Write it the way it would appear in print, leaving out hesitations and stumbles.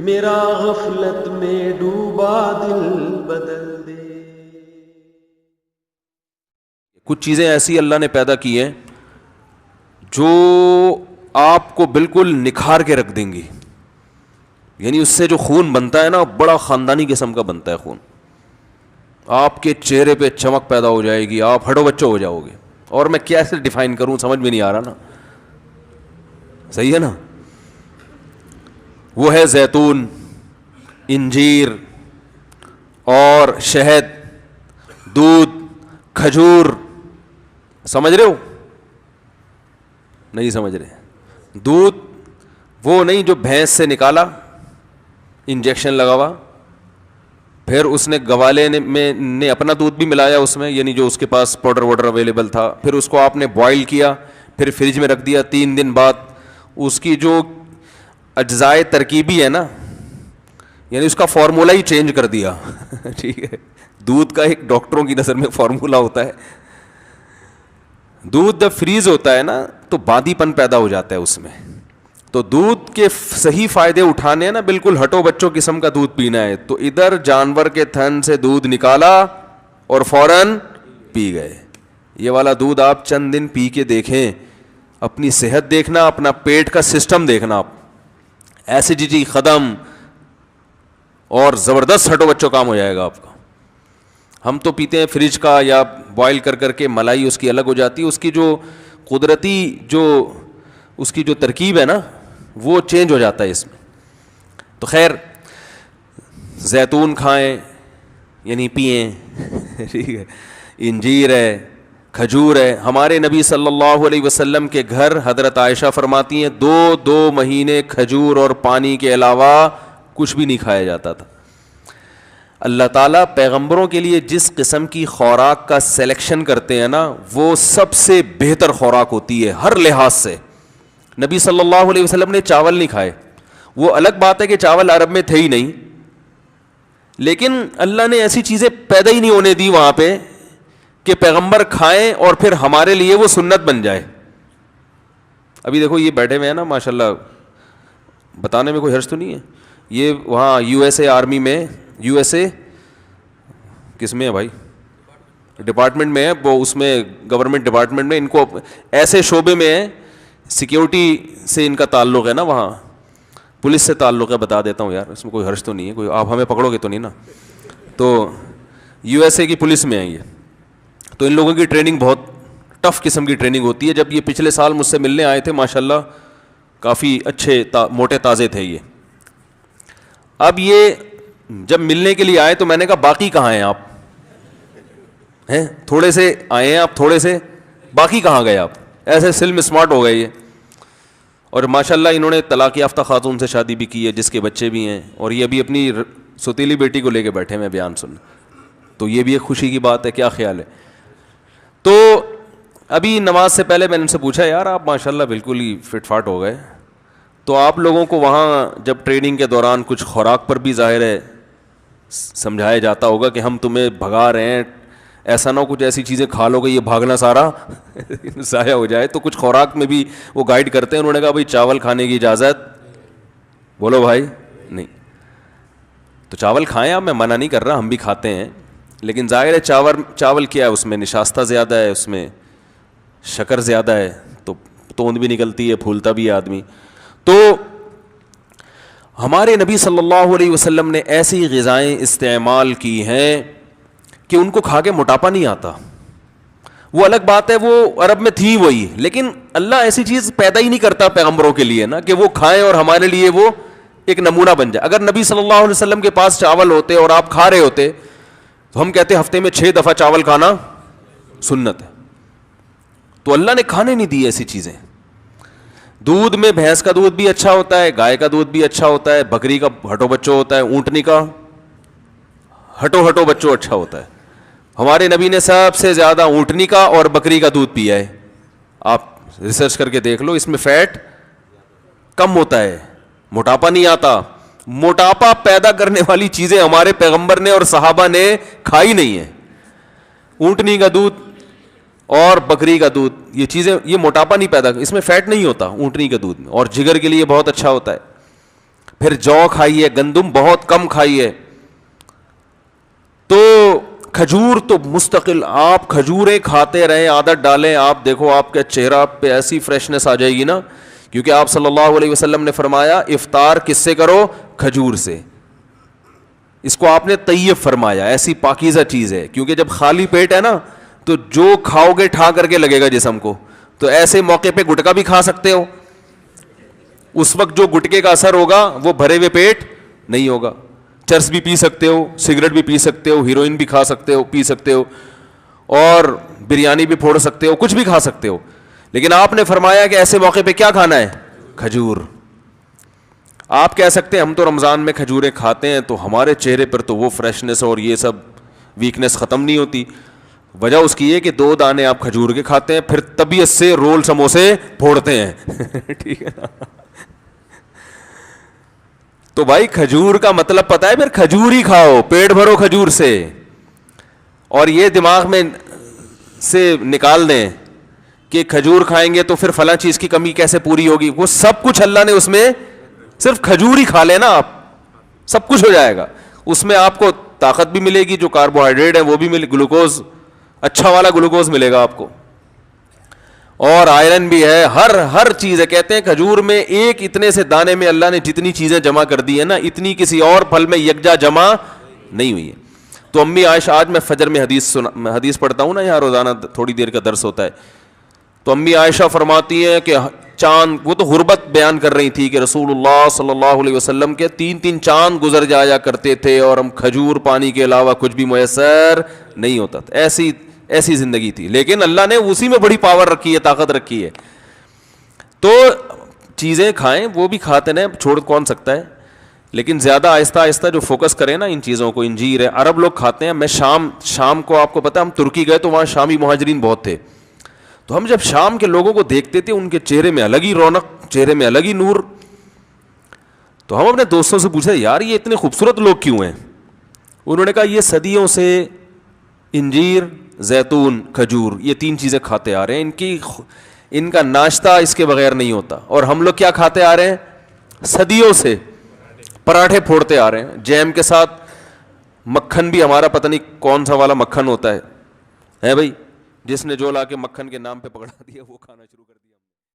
میرا غفلت میں ڈوبا دل بدل دے. کچھ چیزیں ایسی اللہ نے پیدا کی ہیں جو آپ کو بالکل نکھار کے رکھ دیں گی. یعنی اس سے جو خون بنتا ہے نا, بڑا خاندانی قسم کا بنتا ہے خون. آپ کے چہرے پہ چمک پیدا ہو جائے گی, آپ ہٹو بچو ہو جاؤ گے. اور میں کیسے ڈیفائن کروں, سمجھ میں نہیں آ رہا نا. صحیح ہے نا. وہ ہے زیتون, انجیر اور شہد, دودھ, کھجور. سمجھ رہے ہو؟ نہیں سمجھ رہے. دودھ وہ نہیں جو بھینس سے نکالا, انجیکشن لگا ہوا, پھر اس نے گوالے نے اپنا دودھ بھی ملایا اس میں, یعنی جو اس کے پاس پاؤڈر واڈر اویلیبل تھا, پھر اس کو آپ نے بوائل کیا, پھر فریج میں رکھ دیا. 3 دن بعد اس کی جو اجزائے ترکیبی ہے نا, یعنی اس کا فارمولا ہی چینج کر دیا. ٹھیک ہے. دودھ کا ایک ڈاکٹروں کی نظر میں فارمولا ہوتا ہے. دودھ جب فریز ہوتا ہے نا تو باندی پن پیدا ہو جاتا ہے اس میں. تو دودھ کے صحیح فائدے اٹھانے ہیں نا, بالکل ہٹو بچوں قسم کا دودھ پینا ہے, تو ادھر جانور کے تھن سے دودھ نکالا اور فوراً پی گئے. یہ والا دودھ آپ چند دن پی کے دیکھیں, اپنی صحت دیکھنا, اپنا پیٹ کا سسٹم دیکھنا, آپ ایسیڈیٹی ختم اور زبردست ہٹو بچوں کام ہو جائے گا آپ کا. ہم تو پیتے ہیں فریج کا یا بوائل کر کر کے, ملائی اس کی الگ ہو جاتی ہے, اس کی جو قدرتی جو اس کی جو ترکیب ہے نا وہ چینج ہو جاتا ہے اس میں. تو خیر, زیتون کھائیں یعنی پئیں. ٹھیک ہے. انجیر ہے, کھجور ہے. ہمارے نبی صلی اللہ علیہ وسلم کے گھر حضرت عائشہ فرماتی ہیں 2 مہینے کھجور اور پانی کے علاوہ کچھ بھی نہیں کھایا جاتا تھا. اللہ تعالیٰ پیغمبروں کے لیے جس قسم کی خوراک کا سلیکشن کرتے ہیں نا, وہ سب سے بہتر خوراک ہوتی ہے ہر لحاظ سے. نبی صلی اللہ علیہ وسلم نے چاول نہیں کھائے. وہ الگ بات ہے کہ چاول عرب میں تھے ہی نہیں, لیکن اللہ نے ایسی چیزیں پیدا ہی نہیں ہونے دی وہاں پہ کہ پیغمبر کھائیں اور پھر ہمارے لیے وہ سنت بن جائے. ابھی دیکھو یہ بیٹھے ہوئے ہیں نا ماشاءاللہ, بتانے میں کوئی حرج تو نہیں ہے, یہ وہاں یو ایس اے آرمی میں, یو ایس اے کس میں ہے بھائی, ڈپارٹمنٹ میں ہے وہ, اس میں گورنمنٹ ڈپارٹمنٹ میں, ان کو ایسے شعبے میں ہے, سیکیورٹی سے ان کا تعلق ہے نا, وہاں پولیس سے تعلق ہے. بتا دیتا ہوں یار, اس میں کوئی حرج تو نہیں ہے, کوئی آپ ہمیں پکڑو گے تو نہیں نا. تو یو ایس اے کی پولیس میں ہے یہ. تو ان لوگوں کی ٹریننگ بہت ٹف قسم کی ٹریننگ ہوتی ہے. جب یہ پچھلے سال مجھ سے ملنے آئے تھے ماشاءاللہ, کافی اچھے موٹے تازے تھے یہ. اب یہ جب ملنے کے لیے آئے تو میں نے کہا باقی کہاں ہیں آپ, ہیں تھوڑے سے آئے ہیں آپ, تھوڑے سے, باقی کہاں گئے آپ؟ ایسے سلم اسمارٹ ہو گئے یہ. اور ماشاءاللہ انہوں نے طلاق یافتہ خاتون سے شادی بھی کی ہے جس کے بچے بھی ہیں, اور یہ ابھی اپنی ستیلی بیٹی کو لے کے بیٹھے ہیں بیان سننے. تو یہ بھی ایک خوشی کی بات ہے. کیا خیال ہے؟ تو ابھی نماز سے پہلے میں نے ان سے پوچھا, یار آپ ماشاءاللہ بالکل ہی فٹ فاٹ ہو گئے, تو آپ لوگوں کو وہاں جب ٹریننگ کے دوران کچھ خوراک پر بھی ظاہر ہے سمجھایا جاتا ہوگا کہ ہم تمہیں بھگا رہے ہیں, ایسا نہ ہو کچھ ایسی چیزیں کھا لو گے یہ بھاگنا سارا ضائع ہو جائے. تو کچھ خوراک میں بھی وہ گائیڈ کرتے ہیں. انہوں نے کہا بھائی چاول کھانے کی اجازت, بولو بھائی نہیں. تو چاول کھائیں آپ, میں منع نہیں کر رہا, ہم بھی کھاتے ہیں, لیکن ظاہر ہے چاول کیا ہے, اس میں نشاستہ زیادہ ہے, اس میں شکر زیادہ ہے, تو توند بھی نکلتی ہے, پھولتا بھی ہے آدمی. تو ہمارے نبی صلی اللہ علیہ وسلم نے ایسی غذائیں استعمال کی ہیں کہ ان کو کھا کے موٹاپا نہیں آتا. وہ الگ بات ہے, وہ عرب میں تھی وہی, لیکن اللہ ایسی چیز پیدا ہی نہیں کرتا پیغمبروں کے لیے نا کہ وہ کھائیں اور ہمارے لیے وہ ایک نمونہ بن جائے. اگر نبی صلی اللہ علیہ وسلم کے پاس چاول ہوتے اور آپ کھا رہے ہوتے تو ہم کہتے ہفتے میں 6 دفعہ چاول کھانا سنت ہے. تو اللہ نے کھانے نہیں دی ایسی چیزیں. دودھ میں بھینس کا دودھ بھی اچھا ہوتا ہے, گائے کا دودھ بھی اچھا ہوتا ہے, بکری کا ہٹو بچو ہوتا ہے, اونٹنی کا ہٹو بچو اچھا ہوتا ہے. ہمارے نبی نے سب سے زیادہ اونٹنی کا اور بکری کا دودھ پیا ہے. آپ ریسرچ کر کے دیکھ لو, اس میں فیٹ کم ہوتا ہے, موٹاپا نہیں آتا. موٹاپا پیدا کرنے والی چیزیں ہمارے پیغمبر نے اور صحابہ نے کھائی نہیں ہیں. اونٹنی کا دودھ اور بکری کا دودھ, یہ چیزیں یہ موٹاپا نہیں پیدا, اس میں فیٹ نہیں ہوتا اونٹنی کے دودھ میں, اور جگر کے لیے بہت اچھا ہوتا ہے. پھر جو کھائیے, گندم بہت کم کھائیے. تو کھجور تو مستقل آپ کھجوریں کھاتے رہیں, عادت ڈالیں, آپ دیکھو آپ کے چہرہ پہ ایسی فریشنس آ جائے گی نا, کیونکہ آپ صلی اللہ علیہ وسلم نے فرمایا افطار کس سے کرو, کھجور سے. اس کو آپ نے طیب فرمایا, ایسی پاکیزہ چیز ہے, کیونکہ جب خالی پیٹ ہے نا تو جو کھاؤ گے ٹھا کر کے لگے گا جسم کو. تو ایسے موقع پہ گٹکا بھی کھا سکتے ہو, اس وقت جو گٹکے کا اثر ہوگا وہ بھرے ہوئے پیٹ نہیں ہوگا. چرس بھی پی سکتے ہو, سگریٹ بھی پی سکتے ہو, ہیروئن بھی کھا سکتے ہو, پی سکتے ہو, اور بریانی بھی پھوڑ سکتے ہو, کچھ بھی کھا سکتے ہو. لیکن آپ نے فرمایا کہ ایسے موقع پہ کیا کھانا ہے, کھجور. آپ کہہ سکتے ہیں ہم تو رمضان میں کھجوریں کھاتے ہیں تو ہمارے چہرے پر تو وہ فریشنس اور یہ سب ویکنس ختم نہیں ہوتی. وجہ اس کی ہے کہ 2 دانے آپ کھجور کے کھاتے ہیں, پھر طبیعت سے رول سموسے پھوڑتے ہیں. ٹھیک ہے نا. تو بھائی کھجور کا مطلب پتا ہے, پھر کھجور ہی کھاؤ, پیٹ بھرو کھجور سے. اور یہ دماغ میں سے نکال دیں کہ کھجور کھائیں گے تو پھر فلاں چیز کی کمی کیسے پوری ہوگی. وہ سب کچھ اللہ نے اس میں, صرف کھجور ہی کھا لینا آپ, سب کچھ ہو جائے گا. اس میں آپ کو طاقت بھی ملے گی, جو کاربوہائیڈریٹ ہے وہ بھی ملے, گلوکوز اچھا والا گلوکوز ملے گا آپ کو, اور آئرن بھی ہے, ہر چیز ہے. کہتے ہیں کھجور میں ایک اتنے سے دانے میں اللہ نے جتنی چیزیں جمع کر دی ہے نا, اتنی کسی اور پھل میں یکجا جمع نہیں ہوئی ہے. تو امی عائشہ, آج میں فجر میں حدیث پڑھتا ہوں نا یہاں روزانہ, تھوڑی دیر کا درس ہوتا ہے, تو امی عائشہ فرماتی ہیں کہ چاند, وہ تو غربت بیان کر رہی تھی کہ رسول اللہ صلی اللہ علیہ وسلم کے 3 چاند گزر جایا کرتے تھے اور ہم کھجور پانی کے علاوہ کچھ بھی میسر نہیں ہوتا تھا. ایسی زندگی تھی, لیکن اللہ نے اسی میں بڑی پاور رکھی ہے, طاقت رکھی ہے. تو چیزیں کھائیں, وہ بھی کھاتے ہیں, چھوڑ کون سکتا ہے, لیکن زیادہ آہستہ آہستہ جو فوکس کریں نا ان چیزوں کو. انجیر ہے, عرب لوگ کھاتے ہیں. میں شام کو, آپ کو پتا ہے ہم ترکی گئے تو وہاں شامی مہاجرین بہت تھے, تو ہم جب شام کے لوگوں کو دیکھتے تھے ان کے چہرے میں الگ ہی رونق, چہرے میں الگ ہی نور. تو ہم اپنے دوستوں سے پوچھا یار یہ اتنے خوبصورت لوگ کیوں ہیں. انہوں نے کہا یہ صدیوں سے انجیر, زیتون, کھجور, یہ 3 چیزیں کھاتے آ رہے ہیں. ان کا ناشتہ اس کے بغیر نہیں ہوتا. اور ہم لوگ کیا کھاتے آ رہے ہیں, صدیوں سے پراٹھے پھوڑتے آ رہے ہیں, جیم کے ساتھ مکھن بھی ہمارا پتہ نہیں کون سا والا مکھن ہوتا ہے بھائی, جس نے جو لا کے مکھن کے نام پہ پکڑا دیا وہ کھانا شروع کر دیا.